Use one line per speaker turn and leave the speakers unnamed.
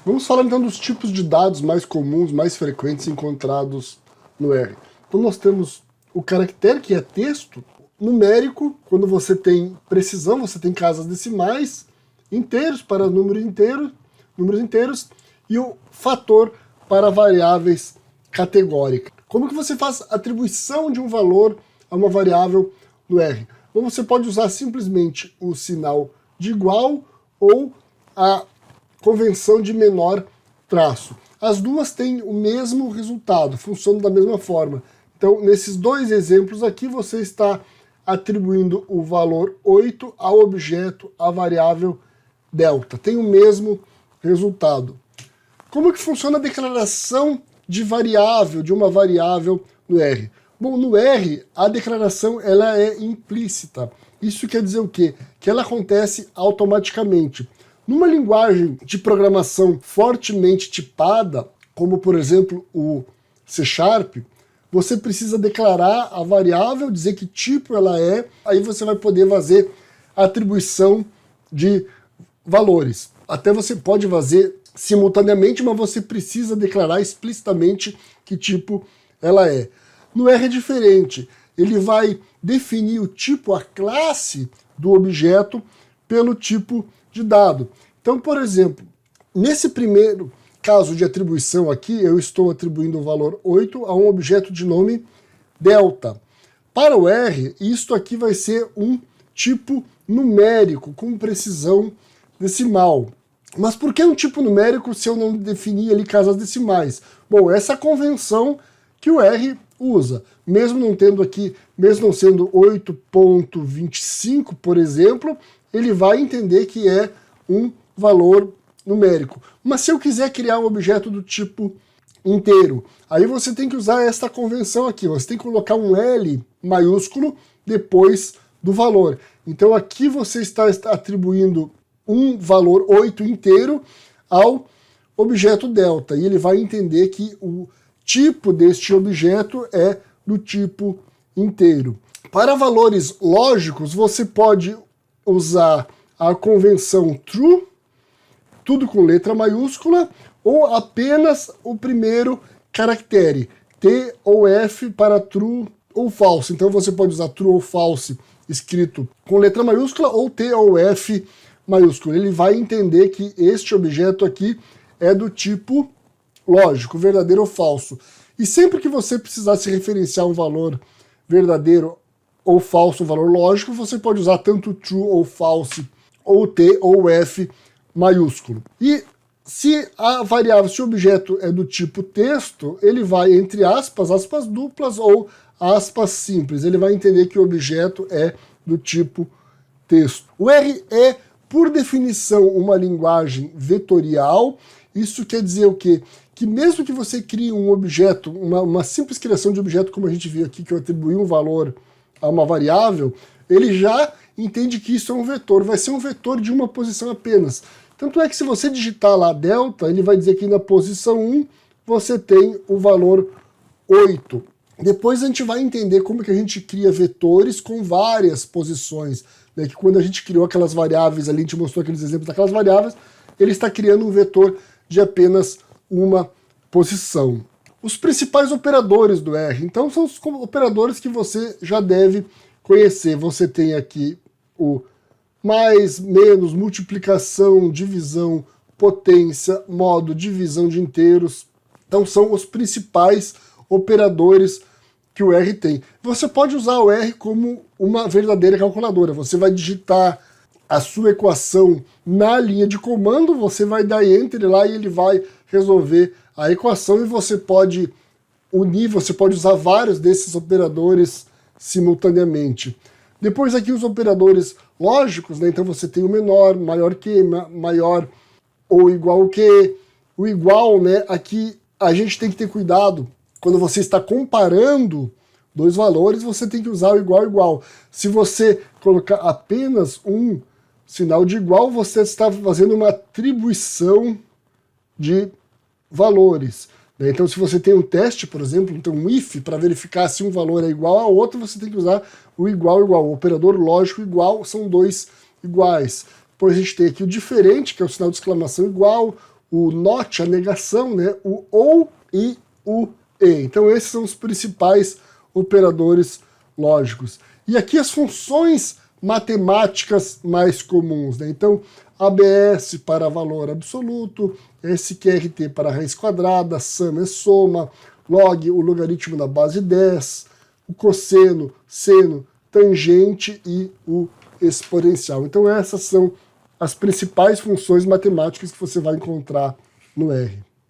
Vamos falar então dos tipos de dados mais comuns, mais frequentes encontrados no R. Então nós temos o caractere, que é texto, numérico, quando você tem precisão, você tem casas decimais, inteiros para números inteiros, e o fator para variáveis categóricas. Como que você faz atribuição de um valor a uma variável no R? Ou você pode usar simplesmente o sinal de igual ou a convenção de menor traço. As duas têm o mesmo resultado, funcionam da mesma forma. Então, nesses dois exemplos aqui, você está atribuindo o valor 8 ao objeto, a variável delta. Tem o mesmo resultado. Como que funciona a declaração de variável, de uma variável no R? Bom, no R, a declaração ela é implícita. Isso quer dizer o quê? Que ela acontece automaticamente. Numa linguagem de programação fortemente tipada, como por exemplo o C#, você precisa declarar a variável, dizer que tipo ela é, aí você vai poder fazer a atribuição de valores. Até você pode fazer simultaneamente, mas você precisa declarar explicitamente que tipo ela é. No R é diferente, ele vai definir o tipo, a classe do objeto pelo tipo de dado. Então, por exemplo, nesse primeiro caso de atribuição aqui, eu estou atribuindo o valor 8 a um objeto de nome delta. Para o R, isto aqui vai ser um tipo numérico, com precisão decimal. Mas por que um tipo numérico se eu não definir ali casas decimais? Bom, essa é a convenção que o R usa. Mesmo não tendo aqui, mesmo não sendo 8.25, por exemplo, ele vai entender que é um valor numérico. Mas se eu quiser criar um objeto do tipo inteiro, aí você tem que usar esta convenção aqui. Você tem que colocar um L maiúsculo depois do valor. Então aqui você está atribuindo um valor 8 inteiro ao objeto delta. E ele vai entender que o tipo deste objeto é do tipo inteiro. Para valores lógicos, você pode usar a convenção true, tudo com letra maiúscula, ou apenas o primeiro caractere, T ou F para true ou false. Então você pode usar true ou false escrito com letra maiúscula ou T ou F maiúsculo. Ele vai entender que este objeto aqui é do tipo lógico, verdadeiro ou falso. E sempre que você precisar se referenciar um valor verdadeiro ou falso, um valor lógico, você pode usar tanto true ou false, ou T ou F maiúsculo. E se a variável, se o objeto é do tipo texto, ele vai entre aspas, aspas duplas ou aspas simples. Ele vai entender que o objeto é do tipo texto. O R é, por definição, uma linguagem vetorial. Isso quer dizer o quê? Que mesmo que você crie um objeto, uma simples criação de objeto, como a gente viu aqui, que eu atribuí um valor a uma variável, ele já entende que isso é um vetor, vai ser um vetor de uma posição apenas. Tanto é que se você digitar lá delta, ele vai dizer que na posição 1 você tem o valor 8. Depois a gente vai entender como que a gente cria vetores com várias posições, né? Que quando a gente criou aquelas variáveis ali, a gente mostrou aqueles exemplos daquelas variáveis, ele está criando um vetor de apenas uma posição. Os principais operadores do R, então, são os operadores que você já deve conhecer. Você tem aqui o mais, menos, multiplicação, divisão, potência, modo, divisão de inteiros. Então são os principais operadores que o R tem. Você pode usar o R como uma verdadeira calculadora. Você vai digitar a sua equação na linha de comando, você vai dar Enter lá e ele vai resolver a equação, e você pode unir, você pode usar vários desses operadores simultaneamente. Depois aqui os operadores lógicos, né? Então você tem o menor, maior que, maior ou igual que. O igual, né? Aqui a gente tem que ter cuidado, quando você está comparando dois valores, você tem que usar o igual. Se você colocar apenas um sinal de igual, você está fazendo uma atribuição de valores. Então, se você tem um teste, por exemplo, então um if, para verificar se um valor é igual ao outro, você tem que usar o igual. O operador lógico igual são dois iguais. Depois a gente tem aqui o diferente, que é o sinal de exclamação igual, o not, a negação, né? O ou e o e. Então esses são os principais operadores lógicos. E aqui as funções matemáticas mais comuns, né? Então, ABS para valor absoluto, SQRT para raiz quadrada, sum é soma, log, o logaritmo da base 10, o cosseno, seno, tangente e o exponencial. Então essas são as principais funções matemáticas que você vai encontrar no R.